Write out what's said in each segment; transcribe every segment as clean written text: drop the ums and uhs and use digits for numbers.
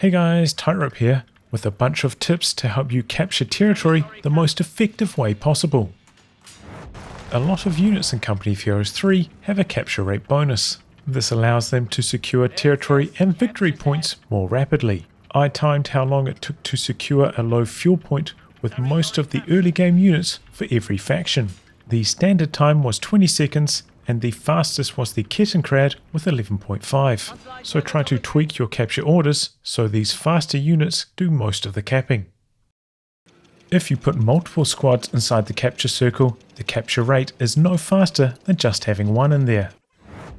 Hey guys, Tightrope here, with a bunch of tips to help you capture territory the most effective way possible. A lot of units in Company of Heroes 3 have a capture rate bonus. This allows them to secure territory and victory points more rapidly. I timed how long it took to secure a low fuel point with most of the early game units for every faction. The standard time was 20 seconds and the fastest was the Kettenkrad with 11.5. So try to tweak your capture orders so these faster units do most of the capping. If you put multiple squads inside the capture circle, the capture rate is no faster than just having one in there.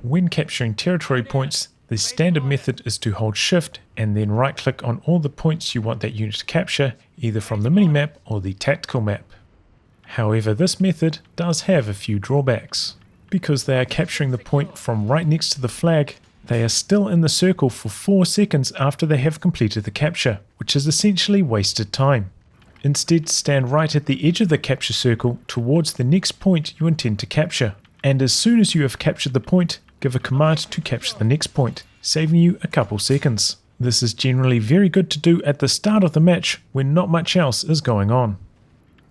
When capturing territory points, the standard method is to hold shift and then right click on all the points you want that unit to capture, either from the minimap or the tactical map. However, this method does have a few drawbacks. Because they are capturing the point from right next to the flag, they are still in the circle for 4 seconds after they have completed the capture, which is essentially wasted time. Instead, stand right at the edge of the capture circle towards the next point you intend to capture, and as soon as you have captured the point, give a command to capture the next point, saving you a couple seconds. This is generally very good to do at the start of the match when not much else is going on.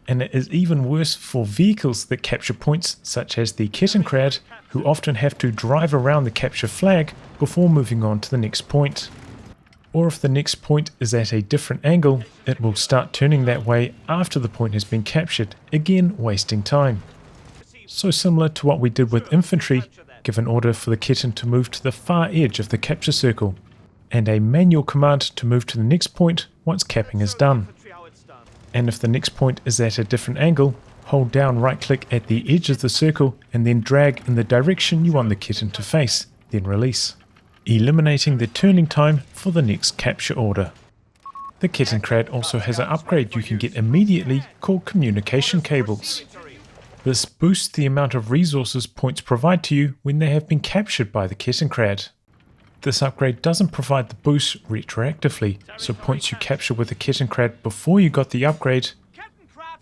And it is even worse for vehicles that capture points such as the Kettenkrad, who often have to drive around the capture flag before moving on to the next point. Or if the next point is at a different angle, it will start turning that way after the point has been captured, again wasting time. So similar to what we did with infantry, give an order for the Ketten to move to the far edge of the capture circle, and a manual command to move to the next point once capping is done. And if the next point is at a different angle, hold down right click at the edge of the circle and then drag in the direction you want the Ketten to face, then release, eliminating the turning time for the next capture order. The Kettenkrad also has an upgrade you can get immediately called communication cables. This boosts the amount of resources points provide to you when they have been captured by the Kettenkrad. This upgrade doesn't provide the boost retroactively, so points you capture with the Kettenkrad before you got the upgrade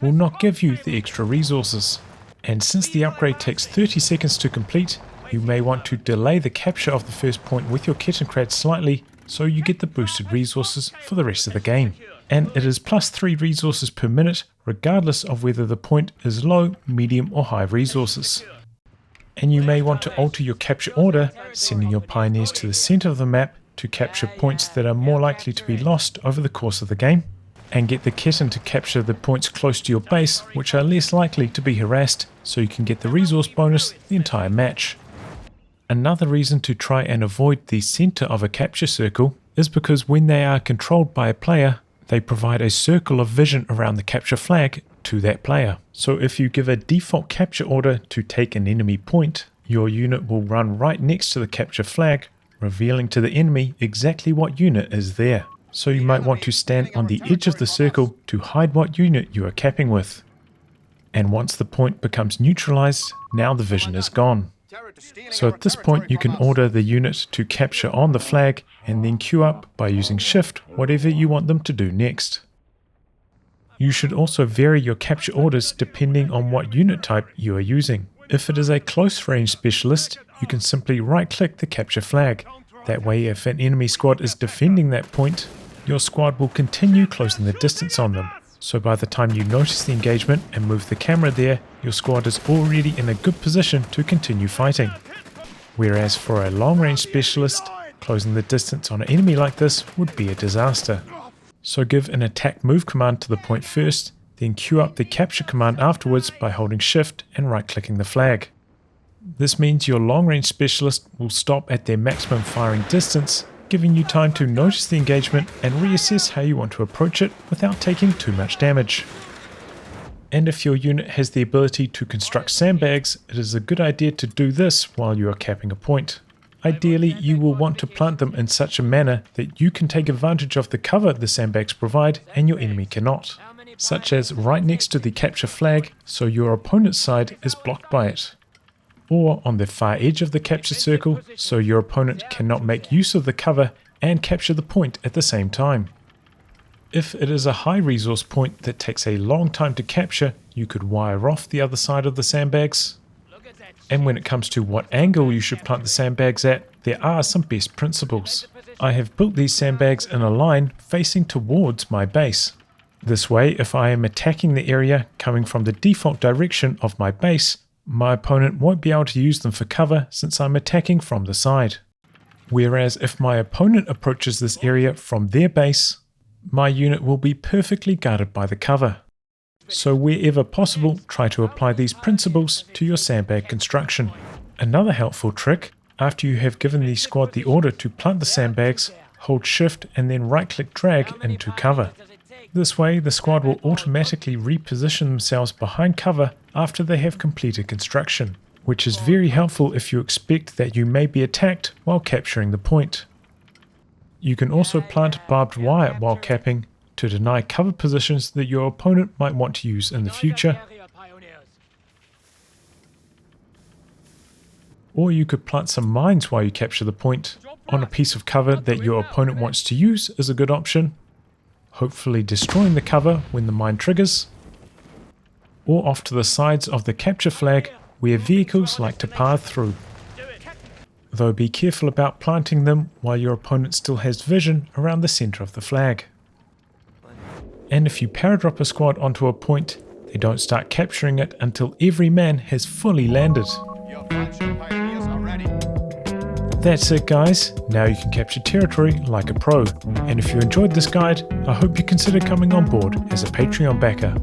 will not give you the extra resources. And since the upgrade takes 30 seconds to complete, you may want to delay the capture of the first point with your Kettenkrad slightly so you get the boosted resources for the rest of the game. And it is plus 3 resources per minute regardless of whether the point is low, medium or high resources. And you may want to alter your capture order, sending your pioneers to the center of the map to capture points that are more likely to be lost over the course of the game, and get the Ketten to capture the points close to your base which are less likely to be harassed, so you can get the resource bonus the entire match. Another reason to try and avoid the center of a capture circle is because when they are controlled by a player, they provide a circle of vision around the capture flag to that player. So if you give a default capture order to take an enemy point, your unit will run right next to the capture flag, revealing to the enemy exactly what unit is there. So you might want to stand on the edge of the circle to hide what unit you are capping with. And once the point becomes neutralized, now the vision is gone. So at this point you can order the unit to capture on the flag and then queue up by using shift whatever you want them to do next. You should also vary your capture orders depending on what unit type you are using. If it is a close range specialist, you can simply right click the capture flag. That way if an enemy squad is defending that point, your squad will continue closing the distance on them. So by the time you notice the engagement and move the camera there, your squad is already in a good position to continue fighting. Whereas for a long range specialist, closing the distance on an enemy like this would be a disaster. So give an attack move command to the point first, then queue up the capture command afterwards by holding shift and right clicking the flag. This means your long range specialist will stop at their maximum firing distance, giving you time to notice the engagement and reassess how you want to approach it without taking too much damage. And if your unit has the ability to construct sandbags, it is a good idea to do this while you are capping a point. Ideally, you will want to plant them in such a manner that you can take advantage of the cover the sandbags provide and your enemy cannot, such as right next to the capture flag so your opponent's side is blocked by it, or on the far edge of the capture circle so your opponent cannot make use of the cover and capture the point at the same time. If it is a high resource point that takes a long time to capture, you could wire off the other side of the sandbags. And when it comes to what angle you should plant the sandbags at, there are some best principles. I have built these sandbags in a line facing towards my base. This way, if I am attacking the area coming from the default direction of my base, my opponent won't be able to use them for cover since I'm attacking from the side. Whereas if my opponent approaches this area from their base, my unit will be perfectly guarded by the cover. So wherever possible, try to apply these principles to your sandbag construction. Another helpful trick, after you have given the squad the order to plant the sandbags, hold shift and then right-click drag into cover. This way, the squad will automatically reposition themselves behind cover after they have completed construction, which is very helpful if you expect that you may be attacked while capturing the point. You can also plant barbed wire while capping to deny cover positions that your opponent might want to use in the future. Or you could plant some mines while you capture the point. On a piece of cover that your opponent wants to use is a good option, hopefully destroying the cover when the mine triggers. Or off to the sides of the capture flag where vehicles like to pass through. Though be careful about planting them while your opponent still has vision around the center of the flag. And if you paradrop a squad onto a point, they don't start capturing it until every man has fully landed. That's it guys, now you can capture territory like a pro. And if you enjoyed this guide, I hope you consider coming on board as a Patreon backer.